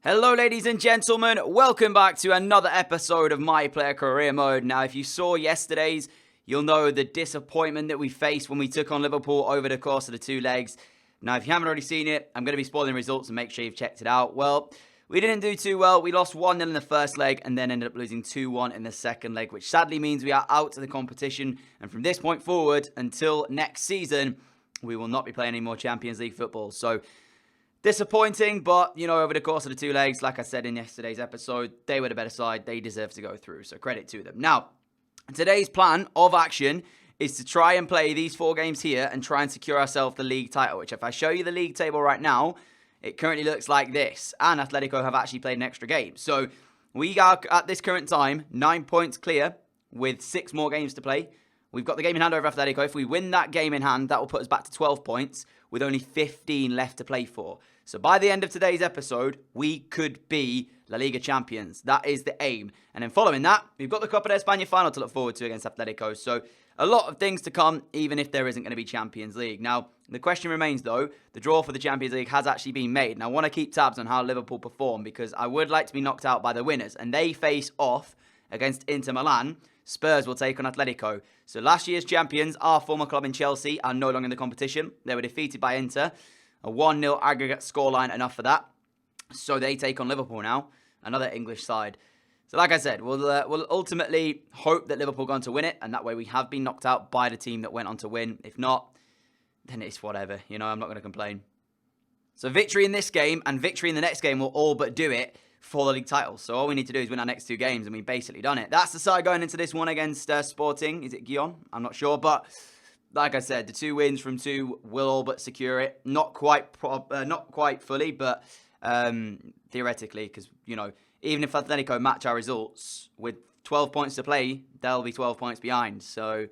Hello ladies and gentlemen, welcome back to another episode of My Player Career Mode. Now if you saw yesterday's, you'll know the disappointment that we faced when we took on Liverpool over the course of the two legs. Now if you haven't already seen it, I'm going to be spoiling the results and make sure you've checked it out. Well, we didn't do too well. We lost 1-0 in the first leg and then ended up losing 2-1 in the second leg, which sadly means we are out of the competition. And from this point forward until next season, we will not be playing any more Champions League football. So disappointing, but, you know, over the course of the two legs, like I said in yesterday's episode, they were the better side. They deserve to go through, so credit to them. Now, today's plan of action is to try and play these 4 games here and try and secure ourselves the league title, which if I show you the league table right now, it currently looks like this. And Atletico have actually played an extra game. So we are, at this current time, 9 points clear with 6 more games to play. We've got the game in hand over Atletico. If we win that game in hand, that will put us back to 12 points with only 15 left to play for. So by the end of today's episode, we could be La Liga champions. That is the aim. And then following that, we've got the Copa del Rey final to look forward to against Atletico. So a lot of things to come, even if there isn't going to be Champions League. Now, the question remains, though, the draw for the Champions League has actually been made. And I want to keep tabs on how Liverpool perform because I would like to be knocked out by the winners. And they face off against Inter Milan. Spurs will take on Atletico. So last year's champions, our former club in Chelsea, are no longer in the competition. They were defeated by Inter. A 1-0 aggregate scoreline, enough for that. So they take on Liverpool now, another English side. So like I said, we'll ultimately hope that Liverpool go on to win it, and that way we have been knocked out by the team that went on to win. If not, then it's whatever. You know, I'm not going to complain. So victory in this game and victory in the next game will all but do it for the league title. So all we need to do is win our next 2 games, and we've basically done it. That's the side going into this one against Sporting. Is it Guillon? I'm not sure, but like I said, the 2 wins from 2 will all but secure it. Not quite fully, but theoretically, because, you know, even if Atletico match our results with 12 points to play, they'll be 12 points behind. So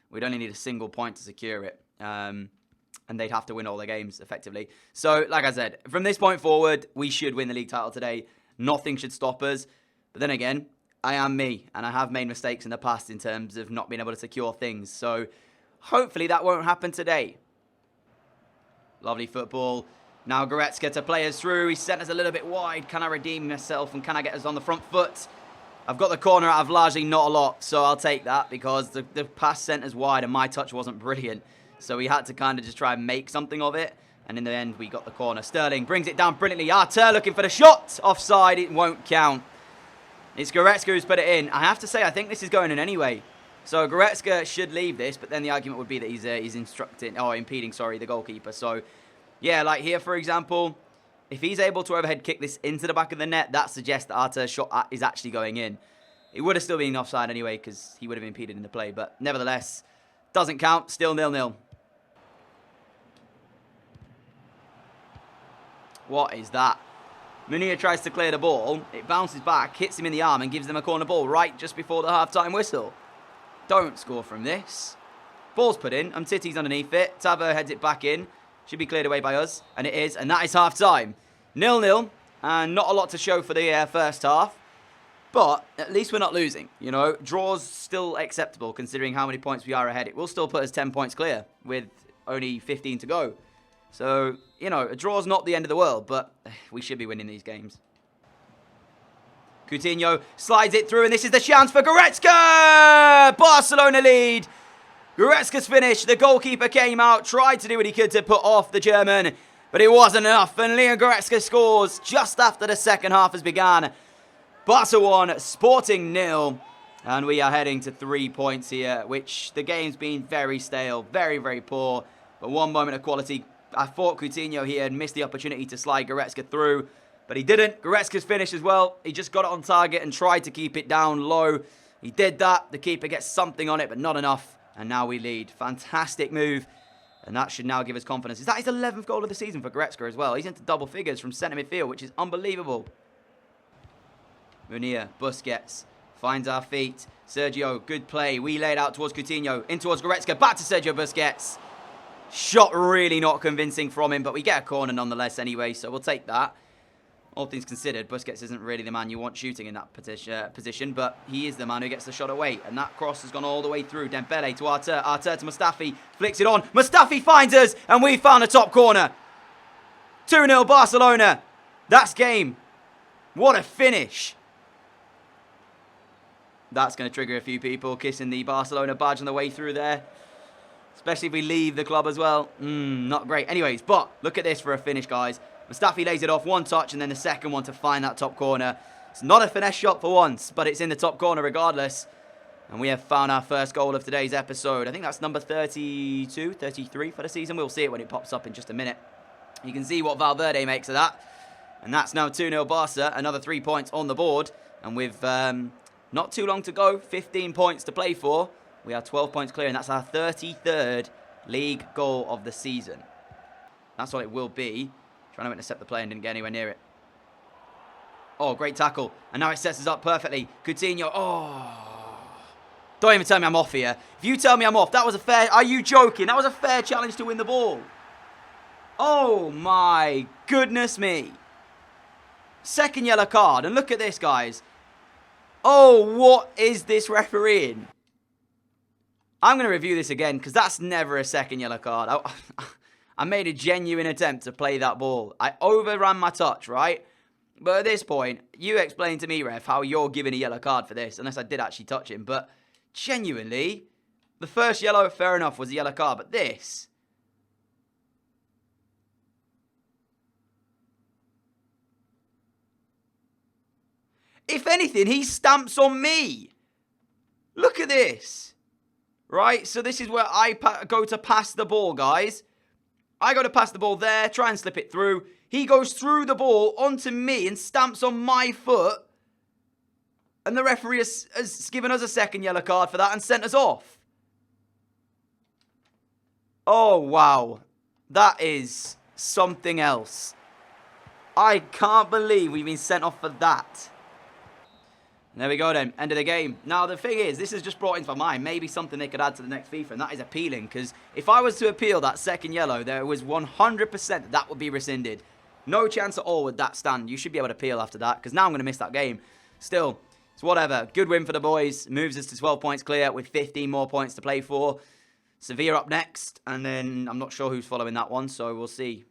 we'd only need a single point to secure it. And they'd have to win all their games, effectively. So, like I said, from this point forward, we should win the league title today. Nothing should stop us. But then again, I am me, and I have made mistakes in the past in terms of not being able to secure things. So hopefully that won't happen today. Lovely football. Now Goretzka to play us through. He sent us a little bit wide. Can I redeem myself and can I get us on the front foot? I've got the corner out of largely not a lot, so I'll take that because the pass sent us wide and my touch wasn't brilliant. So we had to kind of just try and make something of it. And in the end, we got the corner. Sterling brings it down brilliantly. Artur looking for the shot. Offside. It won't count. It's Goretzka who's put it in. I have to say, I think this is going in anyway. So Goretzka should leave this, but then the argument would be that he's impeding, the goalkeeper. So, yeah, like here, for example, if he's able to overhead kick this into the back of the net, that suggests that Artur's shot is actually going in. It would have still been offside anyway because he would have impeded in the play. But nevertheless, doesn't count. Still 0-0. What is that? Munir tries to clear the ball. It bounces back, hits him in the arm and gives them a corner ball right just before the half-time whistle. Don't score from this. Ball's put in. Umtiti's underneath it. Tavo heads it back in. Should be cleared away by us. And it is. And that is half-time. 0-0. And not a lot to show for the first half. But at least we're not losing. You know, draws still acceptable considering how many points we are ahead. It will still put us 10 points clear with only 15 to go. So, you know, a draw's not the end of the world, but we should be winning these games. Coutinho slides it through, and this is the chance for Goretzka! Barcelona lead. Goretzka's finish. The goalkeeper came out, tried to do what he could to put off the German, but it wasn't enough. And Leon Goretzka scores just after the second half has begun. Barca 1, Sporting 0. And we are heading to 3 points here, which the game's been very stale, very, very poor. But one moment of quality. I thought Coutinho here had missed the opportunity to slide Goretzka through, but he didn't. Goretzka's finish as well. He just got it on target and tried to keep it down low. He did that. The keeper gets something on it, but not enough. And now we lead. Fantastic move. And that should now give us confidence. Is that his 11th goal of the season for Goretzka as well? He's into double figures from centre midfield, which is unbelievable. Munir, Busquets, finds our feet. Sergio, good play. We laid out towards Coutinho, in towards Goretzka, back to Sergio Busquets. Shot really not convincing from him, but we get a corner nonetheless anyway, so we'll take that. All things considered, Busquets isn't really the man you want shooting in that position, but he is the man who gets the shot away. And that cross has gone all the way through. Dembele to Artur. Artur to Mustafi. Flicks it on. Mustafi finds us, and we found the top corner. 2-0 Barcelona. That's game. What a finish. That's going to trigger a few people kissing the Barcelona badge on the way through there. Especially if we leave the club as well. Not great. Anyways, but look at this for a finish, guys. Mustafi lays it off, one touch, and then the second one to find that top corner. It's not a finesse shot for once, but it's in the top corner regardless. And we have found our first goal of today's episode. I think that's number 32, 33 for the season. We'll see it when it pops up in just a minute. You can see what Valverde makes of that. And that's now 2-0 Barca. Another 3 points on the board. And with not too long to go, 15 points to play for, we are 12 points clear. And that's our 33rd league goal of the season. That's what it will be. Trying to intercept the play and didn't get anywhere near it. Oh, great tackle. And now it sets us up perfectly. Coutinho. Oh. Don't even tell me I'm off here. If you tell me I'm off, that was a fair... Are you joking? That was a fair challenge to win the ball. Oh, my goodness me. Second yellow card. And look at this, guys. Oh, what is this refereeing? I'm going to review this again because that's never a second yellow card. I made a genuine attempt to play that ball. I overran my touch, right? But at this point, you explain to me, ref, how you're giving a yellow card for this. Unless I did actually touch him. But genuinely, the first yellow, fair enough, was a yellow card. But this... If anything, he stamps on me. Look at this. Right? So this is where I go to pass the ball, guys. I go to pass the ball there, try and slip it through. He goes through the ball onto me and stamps on my foot. And the referee has given us a second yellow card for that and sent us off. Oh, wow. That is something else. I can't believe we've been sent off for that. There we go then, end of the game. Now the thing is, this has just brought into my mind maybe something they could add to the next FIFA, and that is appealing, because if I was to appeal that second yellow, there was 100% that would be rescinded. No chance at all would that stand. You should be able to appeal after that, because now I'm going to miss that game. Still, it's whatever. Good win for the boys. Moves us to 12 points clear with 15 more points to play for. Sevilla up next, and then I'm not sure who's following that one, so we'll see.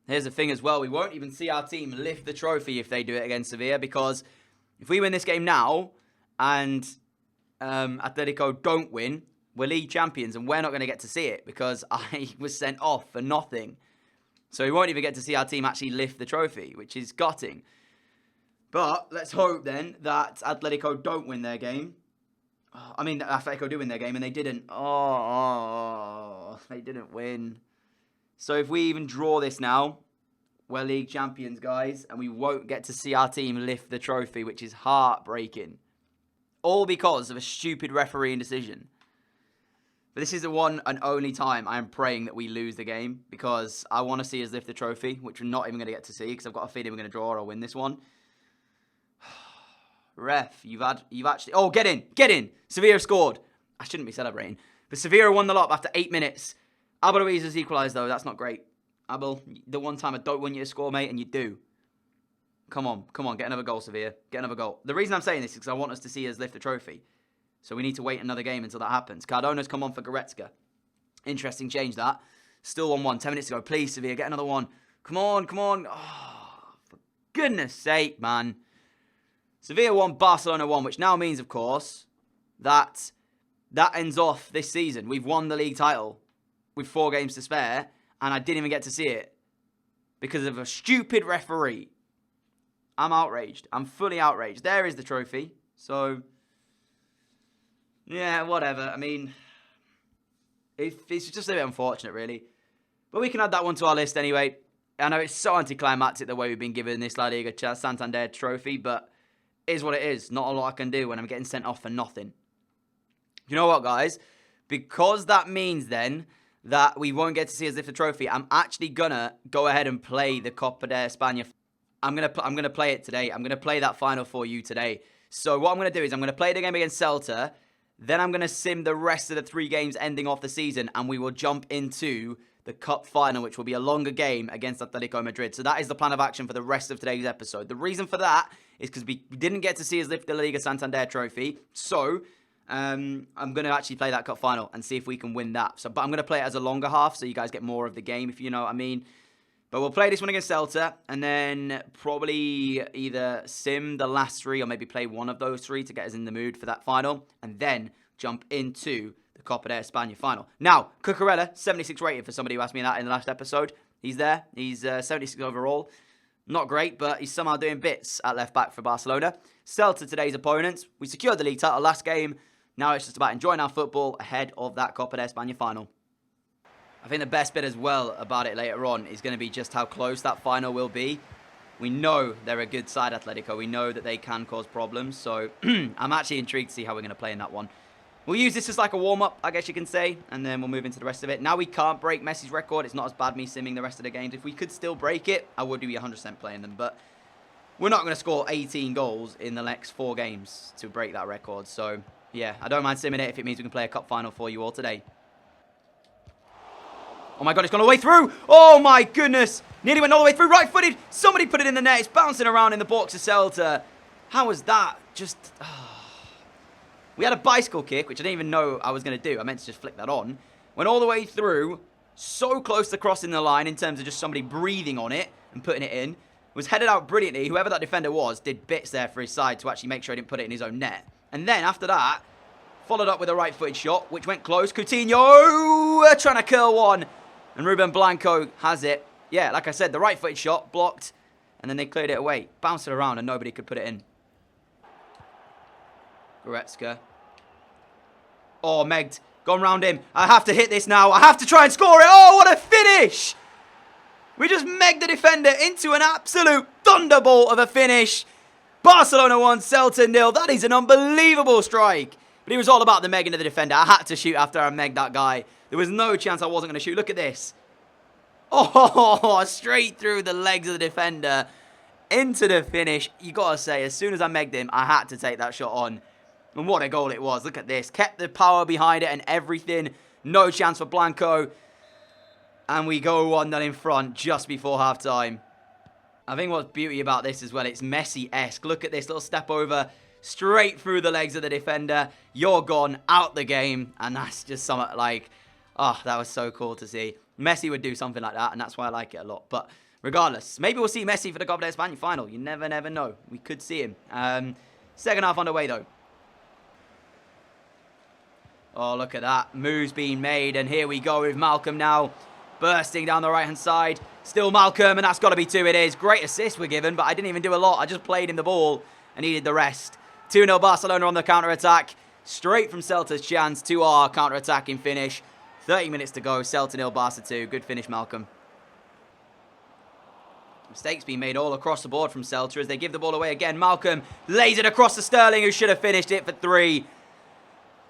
Here's the thing as well, we won't even see our team lift the trophy if they do it against Sevilla, because if we win this game now and Atletico don't win, we're league champions and we're not going to get to see it because I was sent off for nothing. So we won't even get to see our team actually lift the trophy, which is gutting. But let's hope then that Atletico don't win their game. I mean, Atletico do win their game and they didn't. Oh, they didn't win. So if we even draw this now, we're league champions, guys, and we won't get to see our team lift the trophy, which is heartbreaking. All because of a stupid refereeing decision. But this is the one and only time I am praying that we lose the game, because I want to see us lift the trophy, which we're not even going to get to see, because I've got a feeling we're going to draw or win this one. Ref, you've actually... Oh, get in! Sevilla scored. I shouldn't be celebrating. But Sevilla won the lot after 8 minutes. Abel Ruiz has equalised, though. That's not great. Abel, the one time I don't want you to score, mate, and you do. Come on, get another goal, Sevilla. Get another goal. The reason I'm saying this is because I want us to see us lift the trophy. So we need to wait another game until that happens. Cardona's come on for Goretzka. Interesting change, that. Still 1-1. 10 minutes to go. Please, Sevilla, get another one. Come on. Oh, for goodness sake, man. Sevilla 1, Barcelona 1, which now means, of course, that ends off this season. We've won the league title with 4 games to spare. And I didn't even get to see it because of a stupid referee. I'm outraged. I'm fully outraged. There is the trophy. So, yeah, whatever. I mean, it's just a bit unfortunate, really. But we can add that one to our list anyway. I know it's so anticlimactic the way we've been given this La Liga Santander trophy, but it is what it is. Not a lot I can do when I'm getting sent off for nothing. You know what, guys? Because that means then that we won't get to see us lift the trophy, I'm actually gonna go ahead and play the Copa de España. I'm gonna play it today. I'm gonna play that final for you today. So what I'm gonna do is I'm gonna play the game against Celta, then I'm gonna sim the rest of the 3 games ending off the season, and we will jump into the cup final, which will be a longer game against Atletico Madrid. So that is the plan of action for the rest of today's episode. The reason for that is because we didn't get to see us lift the La Liga Santander trophy, so I'm going to actually play that cup final and see if we can win that. But I'm going to play it as a longer half so you guys get more of the game, if you know what I mean. But we'll play this one against Celta, and then probably either sim the last 3 or maybe play one of those 3 to get us in the mood for that final, and then jump into the Copa del Rey final. Now, Cucurella, 76 rated for somebody who asked me that in the last episode. He's there. He's 76 overall. Not great, but he's somehow doing bits at left back for Barcelona. Celta, today's opponents. We secured the league title last game. Now it's just about enjoying our football ahead of that Copa del Rey final. I think the best bit as well about it later on is going to be just how close that final will be. We know they're a good side, Atletico. We know that they can cause problems. So I'm actually intrigued to see how we're going to play in that one. We'll use this as like a warm-up, I guess you can say, and then we'll move into the rest of it. Now we can't break Messi's record. It's not as bad me simming the rest of the games. If we could still break it, I would be 100% playing them. But we're not going to score 18 goals in the next 4 games to break that record. So, yeah, I don't mind simming it if it means we can play a cup final for you all today. Oh my god, it's gone all the way through. Oh my goodness. Nearly went all the way through. Right-footed. Somebody put it in the net. It's bouncing around in the box of Celta. How was that? Just... We had a bicycle kick, which I didn't even know I was going to do. I meant to just flick that on. Went all the way through. So close to crossing the line in terms of just somebody breathing on it and putting it in. Was headed out brilliantly. Whoever that defender was did bits there for his side to actually make sure he didn't put it in his own net. And then after that, followed up with a right-footed shot, which went close. Coutinho trying to curl one. And Ruben Blanco has it. Yeah, like I said, the right-footed shot blocked. And then they cleared it away. Bounced it around and nobody could put it in. Goretzka. Oh, Megged. Gone round him. I have to hit this now. I have to try and score it. Oh, what a finish. We just megged the defender into an absolute thunderbolt of a finish. Barcelona 1, Celta 0. That is an unbelievable strike. But it was all about the megging of the defender. I had to shoot after I megged that guy. There was no chance I wasn't going to shoot. Look at this. Oh, straight through the legs of the defender. Into the finish. You got to say, as soon as I megged him, I had to take that shot on. And what a goal it was. Look at this. Kept the power behind it and everything. No chance for Blanco. And we go 1-0 in front just before half-time. I think what's beauty about this as well, it's Messi-esque. Look at this little step over. Straight through the legs of the defender. You're gone. Out the game. And that's just something like... Oh, that was so cool to see. Messi would do something like that. And that's why I like it a lot. But regardless, maybe we'll see Messi for the Copa del Rey final. You never know. We could see him. Second half underway, though. Oh, look at that. Moves being made. And here we go with Malcolm now. Bursting down the right-hand side. Still Malcolm, and that's got to be 2 it is. Great assist we're given, but I didn't even do a lot. I just played him the ball and he did the rest. 2-0 Barcelona on the counter-attack. Straight from Celta's chance to our counter-attacking finish. 30 minutes to go. Celta 0, Barca 2. Good finish, Malcolm. Mistakes being made all across the board from Celta as they give the ball away again. Malcolm lays it across to Sterling, who should have finished it for 3.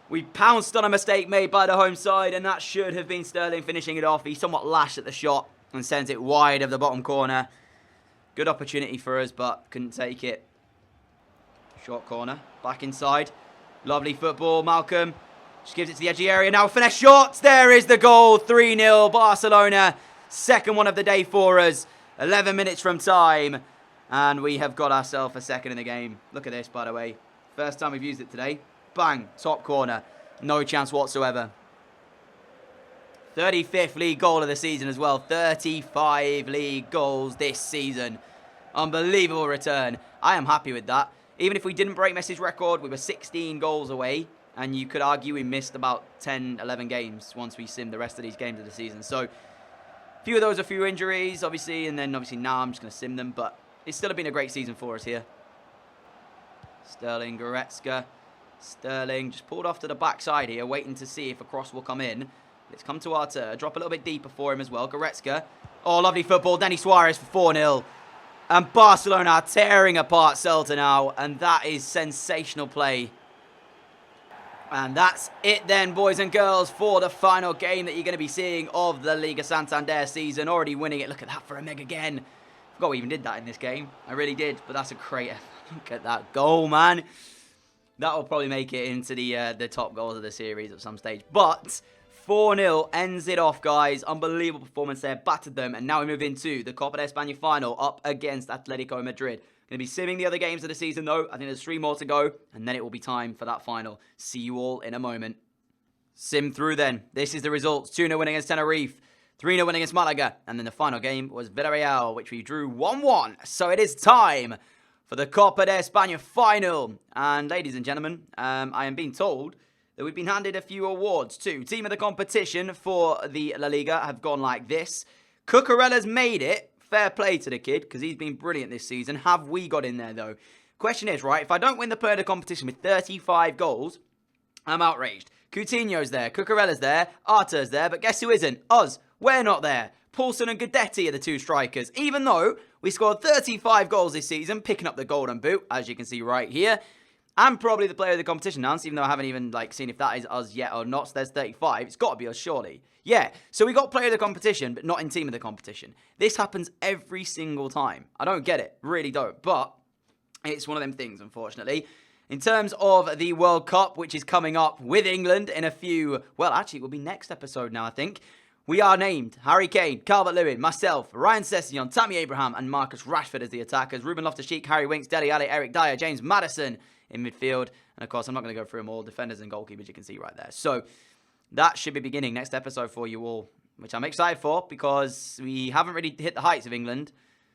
We pounced on a mistake made by the home side, and that should have been Sterling finishing it off. He somewhat lashed at the shot and sent it wide of the bottom corner. Good opportunity for us, but couldn't take it. Short corner, back inside. Lovely football, Malcolm. Just gives it to the edge of the area now. Finesse shots. There is the goal. 3-0 Barcelona. Second one of the day for us. 11 minutes from time. And we have got ourselves a second in the game. Look at this, by the way. First time we've used it today. Bang, top corner. No chance whatsoever. 35th league goal of the season as well. 35 league goals this season. Unbelievable return. I am happy with that. Even if we didn't break Messi's record, we were 16 goals away. And you could argue we missed about 10, 11 games once we simmed the rest of these games of the season. So, a few of those, a few injuries, obviously. And then, obviously, now I'm just going to sim them. But it's still been a great season for us here. Sterling, Goretzka. Sterling just pulled off to the backside here, waiting to see if a cross will come in. Let's come to our turn. Drop a little bit deeper for him as well. Goretzka. Oh, lovely football. Denis Suarez for 4-0. And Barcelona are tearing apart Celta now. And that is sensational play. And that's it then, boys and girls, for the final game that you're going to be seeing of the Liga Santander season. Already winning it. Look at that for a meg again. Forgot we even did that in this game. I really did. But that's a great effort. Look at that goal, man. That will probably make it into the top goals of the series at some stage. But 4-0 ends it off, guys. Unbelievable performance there. Battered them. And now we move into the Copa del Rey final up against Atletico Madrid. Going to be simming the other games of the season, though. I think there's 3 more to go. And then it will be time for that final. See you all in a moment. Sim through then. This is the results. 2-0 win against Tenerife. 3-0 win against Malaga. And then the final game was Villarreal, which we drew 1-1. So it is time for the Copa de España final. And ladies and gentlemen, I am being told that we've been handed a few awards too. Team of the competition for the La Liga have gone like this. Cucurella's made it. Fair play to the kid, because he's been brilliant this season. Have we got in there, though? Question is, right, if I don't win the player of the competition with 35 goals, I'm outraged. Coutinho's there, Cucurella's there, Arta's there, but guess who isn't? Us. We're not there. Paulson and Guidetti are the two strikers. Even though we scored 35 goals this season, picking up the golden boot, as you can see right here. I'm probably the player of the competition now, even though I haven't even seen if that is us yet or not. So there's 35. It's got to be us, surely. Yeah, so we got player of the competition, but not in team of the competition. This happens every single time. I don't get it. Really don't. But it's one of them things, unfortunately. In terms of the World Cup, which is coming up with England in a few... Well, actually, it will be next episode now, I think. We are named Harry Kane, Calvert-Lewin, myself, Ryan Sessegnon, Tammy Abraham, and Marcus Rashford as the attackers. Ruben Loftus-Cheek, Harry Winks, Dele Alli, Eric Dyer, James Maddison in midfield. And, of course, I'm not going to go through them all. Defenders and goalkeepers, you can see right there. So that should be beginning next episode for you all, which I'm excited for because we haven't really hit the heights of England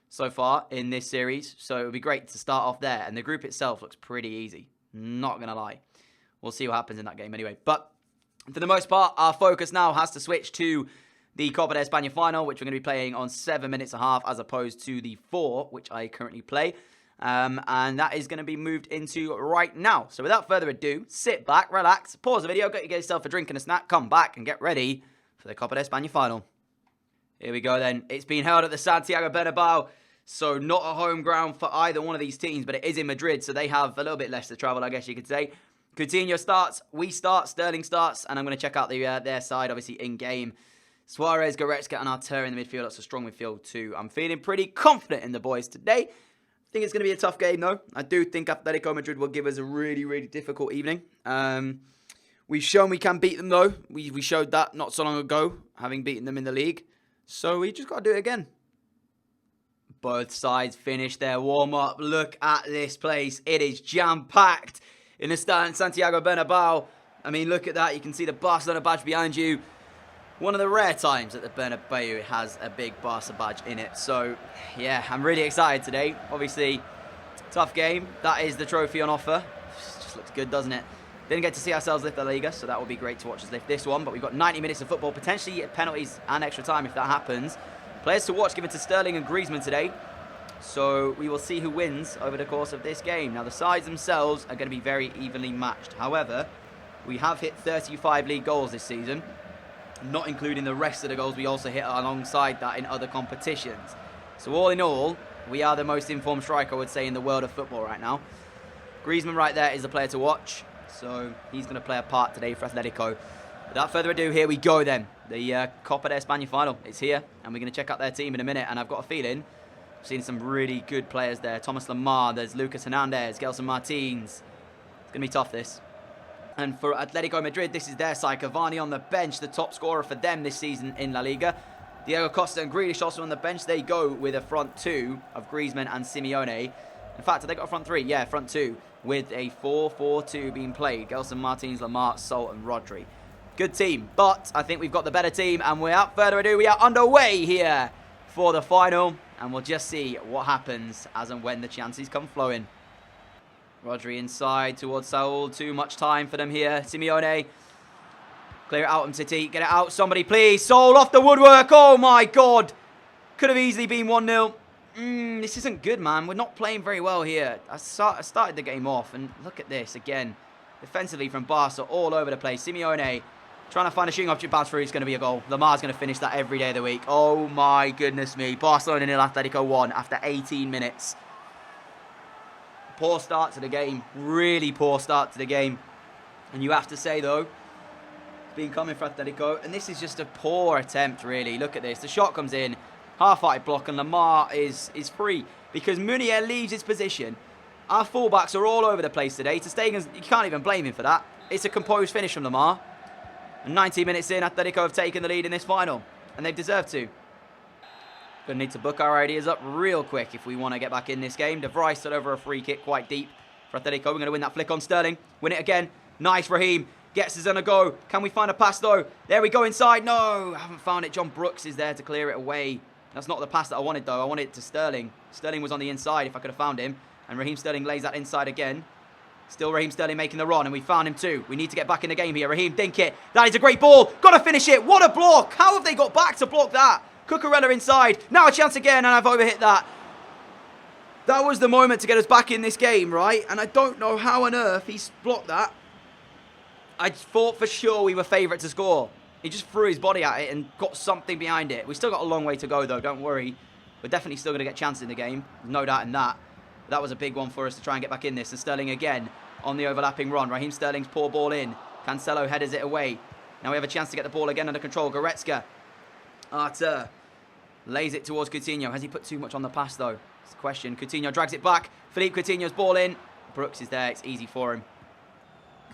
so far in this series. So it would be great to start off there. And the group itself looks pretty easy. Not going to lie. We'll see what happens in that game anyway. But for the most part, our focus now has to switch to the Copa de España final, which we're going to be playing on 7 minutes and a half as opposed to the 4, which I currently play. And that is going to be moved into right now. So without further ado, sit back, relax, pause the video, get yourself a drink and a snack, come back and get ready for the Copa de España final. Here we go then. It's been held at the Santiago Bernabéu, so not a home ground for either one of these teams, but it is in Madrid, so they have a little bit less to travel, I guess you could say. Coutinho starts, we start, Sterling starts, and I'm going to check out their side, obviously, in-game. Suarez, Goretzka, and Arteta in the midfield. That's a strong midfield too. I'm feeling pretty confident in the boys today. I think it's going to be a tough game, though. I do think Atletico Madrid will give us a really, really difficult evening. We've shown we can beat them, though. We showed that not so long ago, having beaten them in the league. So we just got to do it again. Both sides finished their warm-up. Look at this place. It is jam-packed in the Santiago Bernabéu. I mean, look at that. You can see the Barcelona badge behind you. One of the rare times that the Bernabeu has a big Barca badge in it. So, yeah, I'm really excited today. Obviously, tough game. That is the trophy on offer. Just looks good, doesn't it? Didn't get to see ourselves lift the Liga, so that will be great to watch us lift this one. But we've got 90 minutes of football, potentially penalties and extra time if that happens. Players to watch given to Sterling and Griezmann today. So we will see who wins over the course of this game. Now, the sides themselves are going to be very evenly matched. However, we have hit 35 league goals this season, not including the rest of the goals we also hit alongside that in other competitions. So all in all, we are the most informed striker, I would say, in the world of football right now. Griezmann right there is the player to watch. So he's going to play a part today for Atletico. Without further ado, here we go then. The Copa de España final is here, and we're going to check out their team in a minute. And I've got a feeling I've seen some really good players there. Thomas Lemar, there's Lucas Hernandez, Gelson Martins. It's going to be tough, this. And for Atletico Madrid, this is their side. Cavani on the bench, the top scorer for them this season in La Liga. Diego Costa and Grealish also on the bench. They go with a front two of Griezmann and Simeone. In fact, have they got a front three? Yeah, front two with a 4-4-2 being played. Gelson Martins, Lamar, Sol and Rodri. Good team, but I think we've got the better team. And without further ado, we are underway here for the final. And we'll just see what happens as and when the chances come flowing. Rodri inside towards Saul. Too much time for them here. Simeone. Clear it out, City. Get it out, somebody, please. Saul off the woodwork. Oh, my God. Could have easily been 1-0. This isn't good, man. We're not playing very well here. I started the game off, and look at this again. Defensively from Barca, all over the place. Simeone trying to find a shooting option pass through. It's going to be a goal. Lamar's going to finish that every day of the week. Oh, my goodness me. Barcelona 0, Atletico 1 after 18 minutes. Poor start to the game. Really poor start to the game. And you have to say, though, it's been coming for Atletico. And this is just a poor attempt, really. Look at this. The shot comes in. Half-height block. And Lamar is free. Because Munier leaves his position. Our fullbacks are all over the place today. Ter Stegen's, you can't even blame him for that. It's a composed finish from Lamar. And 90 minutes in, Atletico have taken the lead in this final. And they've deserved to. Going to need to book our ideas up real quick if we want to get back in this game. De Vrij stood over a free kick quite deep for Atletico. We're going to win that flick on Sterling. Win it again. Nice, Raheem. Gets us on a go. Can we find a pass, though? There we go inside. No, I haven't found it. John Brooks is there to clear it away. That's not the pass that I wanted, though. I wanted it to Sterling. Sterling was on the inside if I could have found him. And Raheem Sterling lays that inside again. Still Raheem Sterling making the run, and we found him too. We need to get back in the game here. Raheem, dink it. That is a great ball. Got to finish it. What a block. How have they got back to block that? Cucurella inside. Now a chance again, and I've overhit that. That was the moment to get us back in this game, right? And I don't know how on earth he's blocked that. I thought for sure we were favourite to score. He just threw his body at it and got something behind it. We've still got a long way to go, though. Don't worry. We're definitely still going to get chances in the game. No doubt in that. But that was a big one for us to try and get back in this. And Sterling again on the overlapping run. Raheem Sterling's poor ball in. Cancelo headers it away. Now we have a chance to get the ball again under control. Goretzka. Arthur lays it towards Coutinho. Has he put too much on the pass, though? It's the question. Coutinho drags it back. Philippe Coutinho's ball in. Brooks is there. It's easy for him.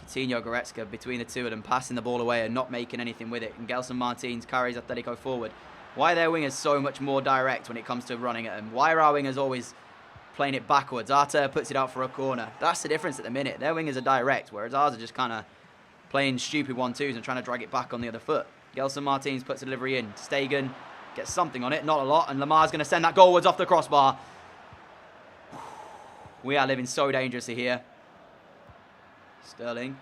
Coutinho, Goretzka, between the two of them, passing the ball away and not making anything with it. And Gelson Martins carries Atletico forward. Why are their wingers so much more direct when it comes to running at them? Why are our wingers always playing it backwards? Arter puts it out for a corner. That's the difference at the minute. Their wingers are direct, whereas ours are just kind of playing stupid 1-2s and trying to drag it back on the other foot. Gelson Martins puts the delivery in. Stegen gets something on it, not a lot, and Lamar's going to send that goalwards off the crossbar. We are living so dangerously here. Sterling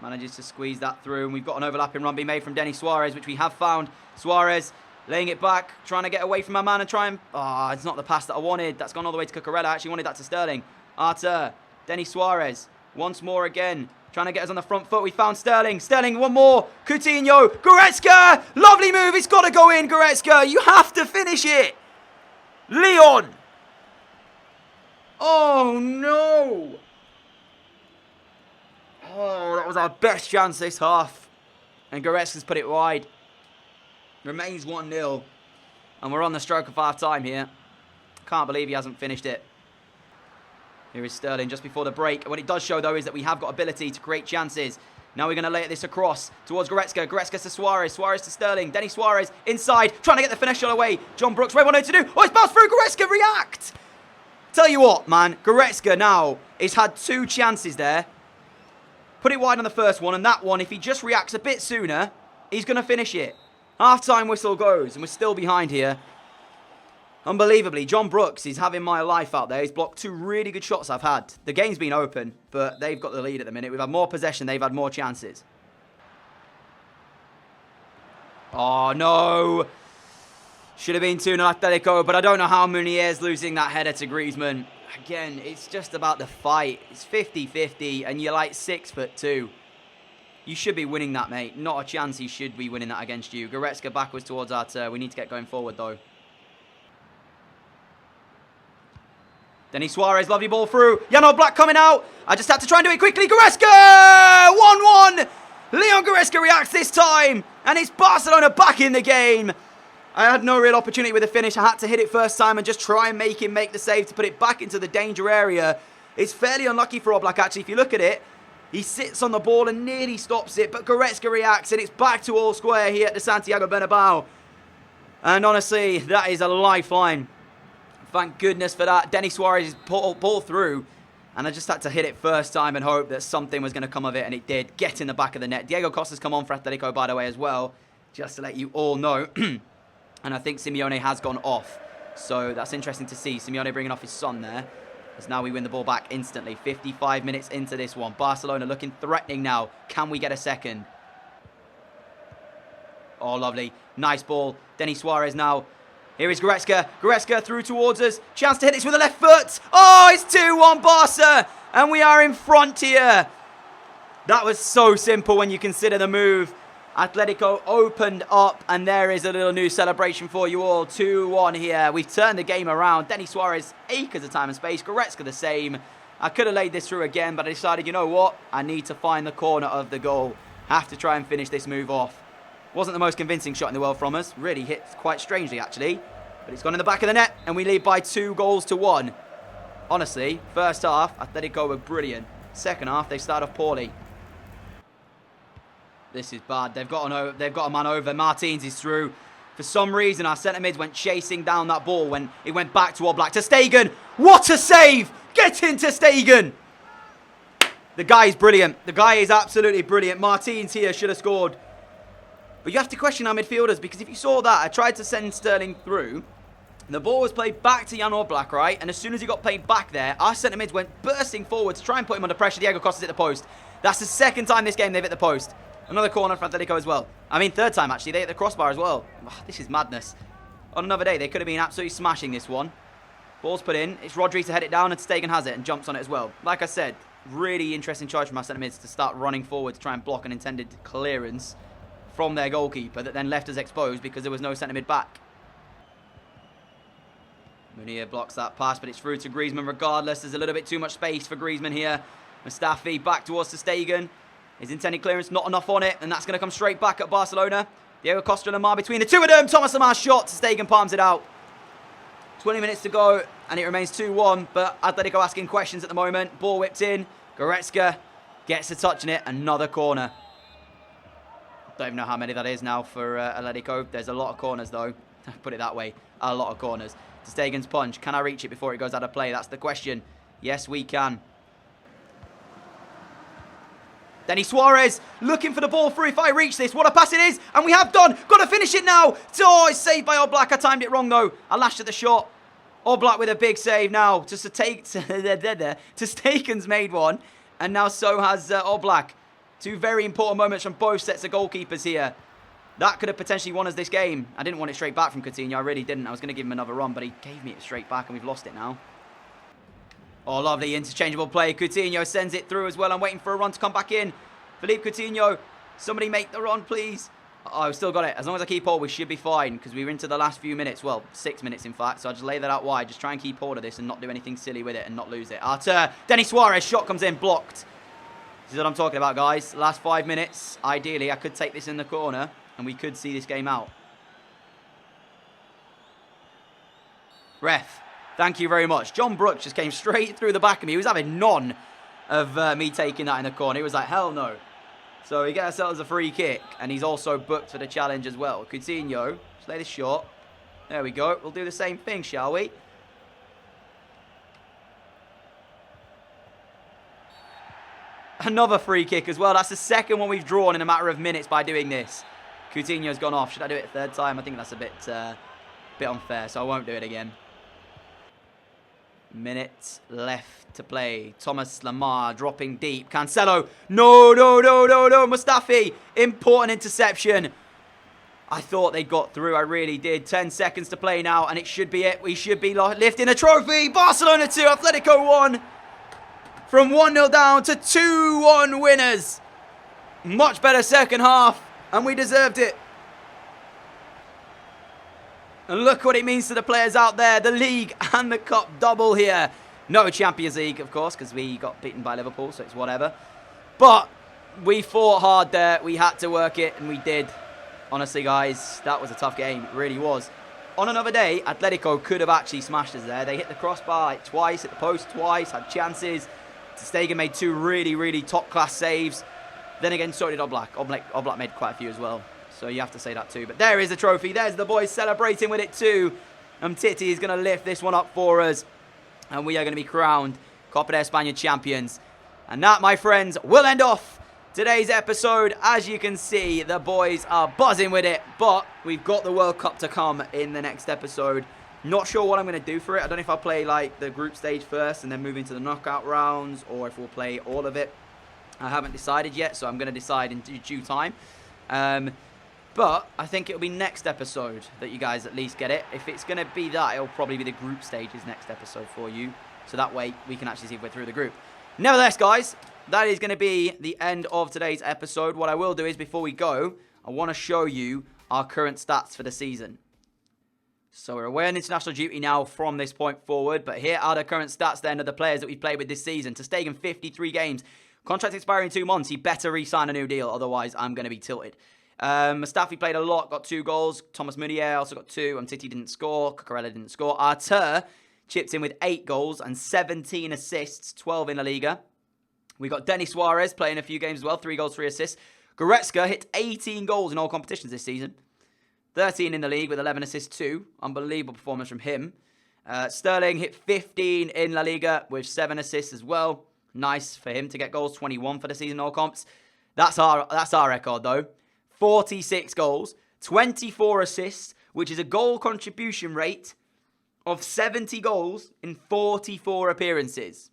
manages to squeeze that through, and we've got an overlapping run being made from Denis Suarez, which we have found. Suarez laying it back, trying to get away from our man and try and... Oh, it's not the pass that I wanted. That's gone all the way to Cucurella. I actually wanted that to Sterling. Arter, Denis Suarez, once more again, trying to get us on the front foot. We found Sterling. Sterling, one more. Coutinho, Goretzka! Lovely move. It's got to go in, Goretzka. You have to finish it. Leon! Oh, no! Oh, that was our best chance this half. And Goretzka's put it wide. Remains 1-0. And we're on the stroke of half-time here. Can't believe he hasn't finished it. Here is Sterling just before the break. What it does show, though, is that we have got ability to create chances. Now we're going to lay this across towards Goretzka. Goretzka to Suarez. Suarez to Sterling. Denis Suarez inside. Trying to get the finesse shot away. John Brooks, what do to do? Oh, it's bounced through. Goretzka, react! Tell you what, man. Goretzka now has had 2 chances there. Put it wide on the first one, and that one, if he just reacts a bit sooner, he's going to finish it. Half-time whistle goes, and we're still behind here. Unbelievably, John Brooks is having my life out there. He's blocked 2 really good shots I've had. The game's been open, but they've got the lead at the minute. We've had more possession. They've had more chances. Oh, no. Should have been 2-0 Atletico, but I don't know how Munier losing that header to Griezmann. Again, it's just about the fight. It's 50-50, and you're like 6'2". You should be winning that, mate. Not a chance he should be winning that against you. Goretzka backwards towards Arter. We need to get going forward, though. Denis Suarez, lovely ball through. Jan Black coming out. I just had to try and do it quickly. Goretzka! 1-1. Leon Goretzka reacts this time. And it's Barcelona back in the game. I had no real opportunity with the finish. I had to hit it first time and just try and make him make the save to put it back into the danger area. It's fairly unlucky for Oblak, actually. If you look at it, he sits on the ball and nearly stops it. But Goretzka reacts, and it's back to all square here at the Santiago Bernabeu. And honestly, that is a lifeline. Thank goodness for that. Denis Suarez ball through. And I just had to hit it first time and hope that something was going to come of it. And it did. Get in the back of the net. Diego Costa's come on for Atletico, by the way, as well. Just to let you all know. And I think Simeone has gone off. So that's interesting to see. Simeone bringing off his son there. As now we win the ball back instantly. 55 minutes into this one. Barcelona looking threatening now. Can we get a second? Oh, lovely. Nice ball. Denis Suarez now. Here is Goretzka. Goretzka through towards us. Chance to hit this with the left foot. Oh, it's 2-1 Barca. And we are in front here. That was so simple when you consider the move. Atletico opened up, and there is a little new celebration for you all. 2-1 here. We've turned the game around. Denis Suarez, acres of time and space. Goretzka the same. I could have laid this through again, but I decided, you know what? I need to find the corner of the goal. Have to try and finish this move off. Wasn't the most convincing shot in the world from us. Really hit quite strangely, actually. But it's gone in the back of the net, and we lead by 2-1. Honestly, first half, Atletico were brilliant. Second half, they started off poorly. This is bad. They've got a man over. Martins is through. For some reason, our centre mids went chasing down that ball when it went back to Oblak. To Stegen. What a save! Get into Stegen! The guy is brilliant. The guy is absolutely brilliant. Martins here should have scored. But you have to question our midfielders, because if you saw that, I tried to send Sterling through. The ball was played back to Jan Oblak, right? And as soon as he got played back there, our centre mids went bursting forward to try and put him under pressure. Diego Costa's hit the post. That's the second time this game they've hit the post. Another corner for Atletico as well. I mean, third time, actually. They hit the crossbar as well. Oh, this is madness. On another day, they could have been absolutely smashing this one. Ball's put in. It's Rodri to head it down, and Stegen has it and jumps on it as well. Like I said, really interesting charge from our centre mids to start running forward to try and block an intended clearance from their goalkeeper that then left us exposed because there was no centre mid back. Munir blocks that pass, but it's through to Griezmann regardless. There's a little bit too much space for Griezmann here. Mustafi back towards Stegen. His intended clearance, not enough on it, and that's going to come straight back at Barcelona. Diego Costa and Lamar between the two of them. Thomas Lamar's shot. Stegen palms it out. 20 minutes to go, and it remains 2-1, but Atletico asking questions at the moment. Ball whipped in. Goretzka gets a touch in it. Another corner. Don't even know how many that is now for Atletico. There's a lot of corners, though. Put it that way. A lot of corners. Stegen's punch. Can I reach it before it goes out of play? That's the question. Yes, we can. Denis Suarez looking for the ball through. If I reach this, what a pass it is. And we have done. Got to finish it now. Oh, it's saved by Oblak. I timed it wrong, though. I lashed at the shot. Oblak with a big save now. To Stegen's made one. And now so has Oblak. Two very important moments from both sets of goalkeepers here. That could have potentially won us this game. I didn't want it straight back from Coutinho. I really didn't. I was going to give him another run, but he gave me it straight back, and we've lost it now. Oh, lovely interchangeable play. Coutinho sends it through as well. I'm waiting for a run to come back in. Philippe Coutinho, somebody make the run, please. Oh, I've still got it. As long as I keep hold, we should be fine, because we're into the last few minutes. Well, 6 minutes, in fact. So I'll just lay that out wide. Just try and keep hold of this and not do anything silly with it and not lose it. Artur, Denis Suarez, shot comes in, blocked. This is what I'm talking about, guys. Last 5 minutes. Ideally, I could take this in the corner, and we could see this game out. Ref, thank you very much. John Brooks just came straight through the back of me. He was having none of me taking that in the corner. He was like, hell no. So he gets ourselves a free kick, and he's also booked for the challenge as well. Coutinho, just lay this short. There we go. We'll do the same thing, shall we? Another free kick as well. That's the second one we've drawn in a matter of minutes by doing this. Coutinho's gone off. Should I do it a third time? I think that's a bit unfair, so I won't do it again. Minute left to play. Thomas Lamar dropping deep. Cancelo. No. Mustafi. Important interception. I thought they got through. I really did. 10 seconds to play now, and it should be it. We should be lifting a trophy. Barcelona 2, Atletico 1. From 1-0 down to 2-1 winners. Much better second half, and we deserved it. And look what it means to the players out there. The league and the cup double here. No Champions League, of course, because we got beaten by Liverpool, so it's whatever. But we fought hard there. We had to work it, and we did. Honestly, guys, that was a tough game. It really was. On another day, Atletico could have actually smashed us there. They hit the crossbar like twice, hit the post twice, had chances. Stegen made two really top-class saves. Then again, so did Oblak. Oblak made quite a few as well. So you have to say that too. But there is the trophy. There's the boys celebrating with it too. Titi is going to lift this one up for us. And we are going to be crowned Copa de España champions. And that, my friends, will end off today's episode. As you can see, the boys are buzzing with it. But we've got the World Cup to come in the next episode. Not sure what I'm going to do for it. I don't know if I'll play like the group stage first and then move into the knockout rounds, or if we'll play all of it. I haven't decided yet, so I'm going to decide in due time. But I think it'll be next episode that you guys at least get it. If it's going to be that, it'll probably be the group stages next episode for you. So that way we can actually see if we're through the group. Nevertheless, guys, that is going to be the end of today's episode. What I will do is, before we go, I want to show you our current stats for the season. So we're away on international duty now from this point forward. But here are the current stats then of the players that we've played with this season. To Stegen, 53 games. Contract expiring in 2 months. He better re-sign a new deal. Otherwise, I'm going to be tilted. Mustafi played a lot, got 2 goals. Thomas Munir also got 2. Titi didn't score. Cucurella didn't score. Artur chipped in with 8 goals and 17 assists, 12 in La Liga. We got Denis Suarez playing a few games as well. 3 goals, 3 assists. Goretzka hit 18 goals in all competitions this season. 13 in the league with 11 assists too. Unbelievable performance from him. Sterling hit 15 in La Liga with 7 assists as well. Nice for him to get goals, 21 for the season, all comps. That's our record, though. 46 goals, 24 assists, which is a goal contribution rate of 70 goals in 44 appearances.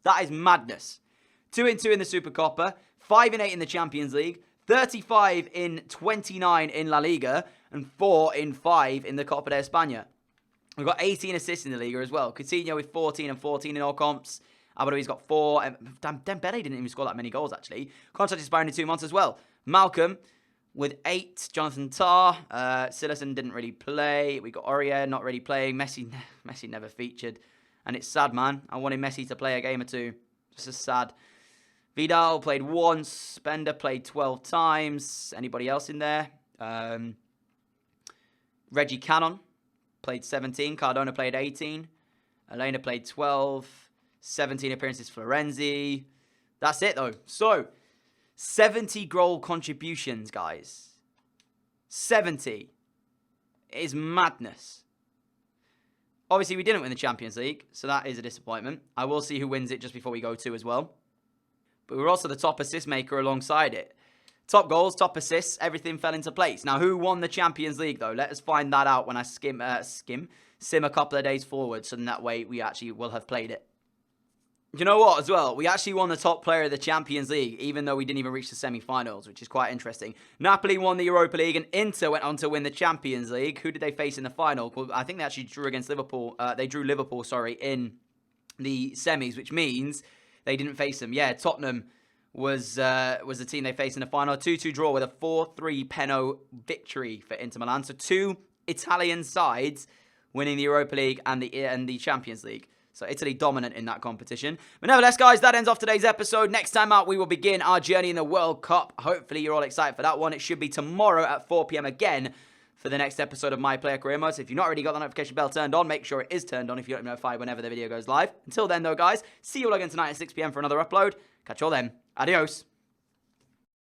That is madness. 2-2 in the Supercopa, 5-8 in the Champions League, 35 in 29 in La Liga, and 4 in 5 in the Copa de España. We've got 18 assists in the Liga as well. Coutinho with 14 and 14 in all comps. Abadoi's got 4. Dembele didn't even score that many goals, actually. Contract expiring in 2 months as well. Malcolm with 8. Jonathan Tah. Silerson didn't really play. We got Aurier not really playing. Messi never featured. And it's sad, man. I wanted Messi to play a game or two. This is sad. Vidal played once. Bender played 12 times. Anybody else in there? Reggie Cannon played 17. Cardona played 18. Elena played 12. 17 appearances for Florenzi. That's it, though. So, 70 goal contributions, guys. 70. It is madness. Obviously, we didn't win the Champions League, so that is a disappointment. I will see who wins it just before we go to as well. But we're also the top assist maker alongside it. Top goals, top assists, everything fell into place. Now, who won the Champions League, though? Let us find that out when I sim a couple of days forward, so that way we actually will have played it. You know what, as well? We actually won the top player of the Champions League, even though we didn't even reach the semi-finals, which is quite interesting. Napoli won the Europa League, and Inter went on to win the Champions League. Who did they face in the final? Well, I think they actually drew against Liverpool. They drew Liverpool, in the semis, which means they didn't face them. Yeah, Tottenham was the team they faced in the final. 2-2 draw with a 4-3 Peno victory for Inter Milan. So 2 Italian sides winning the Europa League and the Champions League. So Italy dominant in that competition. But nevertheless, guys, that ends off today's episode. Next time out, we will begin our journey in the World Cup. Hopefully, you're all excited for that one. It should be tomorrow at 4 p.m. again for the next episode of My Player Career Mode. So if you've not already got the notification bell turned on, make sure it is turned on if you don't be notified whenever the video goes live. Until then, though, guys, see you all again tonight at 6 p.m. for another upload. Catch you all then. Adios.